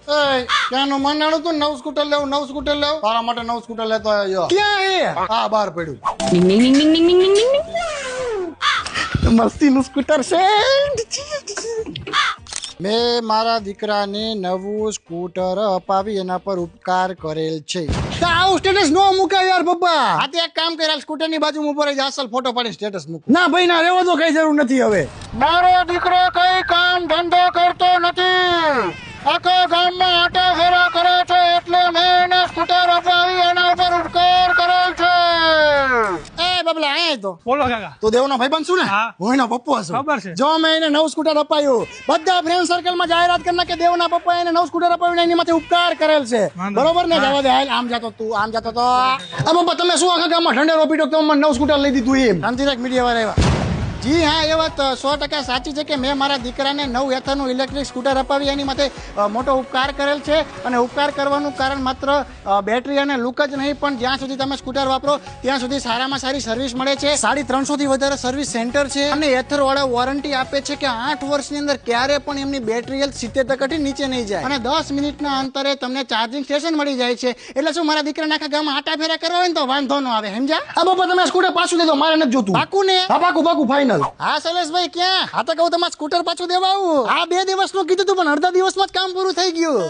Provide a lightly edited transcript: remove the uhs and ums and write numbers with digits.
ક્યાંનું મંડાણું તું નવું સ્કૂટર લેવું તારા માટે નવું સ્કૂટર લેતો આવ્યો ક્યાં હે હા બહાર પડ્યું Ding ding ding ding ding ding ding ding. મસ્તીનું સ્કૂટર છે મેં મારા દીકરાને નવું સ્કૂટર અપાવી એના પર ઉપકાર કરેલ છે તો આવું સ્ટેટસ નો મુકાય યાર પપ્પા આ તે એક કામ કરેલ સ્કૂટર ની બાજુ ઉપર જ અસલ ફોટો પાડી સ્ટેટસ મૂક ના ભાઈ ના રહેવા તો કઈ જરૂર નથી હવે મારો દીકરો કઈ કામ ધંધો કરતો નથી આખા ગામમાં આટા ફેરા કરે છે એટલે મેં એને સ્કૂટર અપાવી એના ઉપર ઉપકાર કરેલ છે એ બબલા આય તો બોલો કાકા તું દેવનો ભાઈબંધ છું ને હા. હું એનો પપ્પો છું ખબર છે. જો મેં એને નવું સ્કૂટર અપાયું બધા ફ્રેન્ડ સર્કલમાં જાહેરાત કરના કે દેવના પપ્પાએ એને નવું સ્કૂટર અપાવીને એની માથે ઉપકાર કરેલ છે વાંધો બરોબર ને હા. જવા દે હાલ આમ જાતો તું આમ જાતો તો આ પપ્પા તમે શું આખા ગામમાં ઠંડેરો પીટો તો મને નવું સ્કૂટર લઈ દીધું એમ શાંતિ રાખ મીડિયા વાળા એવા જી હા એ વાત 100% સાચી છે કે મેં મારા દીકરાને નવું એથરનું ઇલેક્ટ્રિક સ્કૂટર અપાવી એની માથે મોટો ઉપકાર કરેલ છે અને ઉપકાર કરવાનું કારણ માત્ર બેટરી અને લુક જ નહીં પણ જ્યાં સુધી તમે સ્કૂટર વાપરો ત્યાં સુધી સારામાં સારી સર્વિસ મળે છે 350 થી વધારે સર્વિસ સેન્ટર છે અને એથર વાળા વોરંટી આપે છે કે 8 વર્ષની અંદર ક્યારે પણ એમની બેટરી હેલ્થ 70% થી નીચે નહીં જાય અને 10 મિનિટના અંતરે તમને ચાર્જિંગ સ્ટેશન મળી જાય છે એટલે શું મારા દીકરાને આખા ગામમાં આટા ફેરા કરવા હોય ને તો વાંધો ન આવે સમજ્યા આ બાપા તમે સ્કૂટર પાછું દે દો મારે નથી જોતું પાકું ને હા પાકું ફાઇનલ હા શૈલેષભાઈ ક્યાં હા તો કહું તમારે સ્કૂટર પાછું દેવા આવું આ 2 દિવસનું કીધું તું પણ અડધા દિવસમાં જ કામ પૂરું થઈ ગયું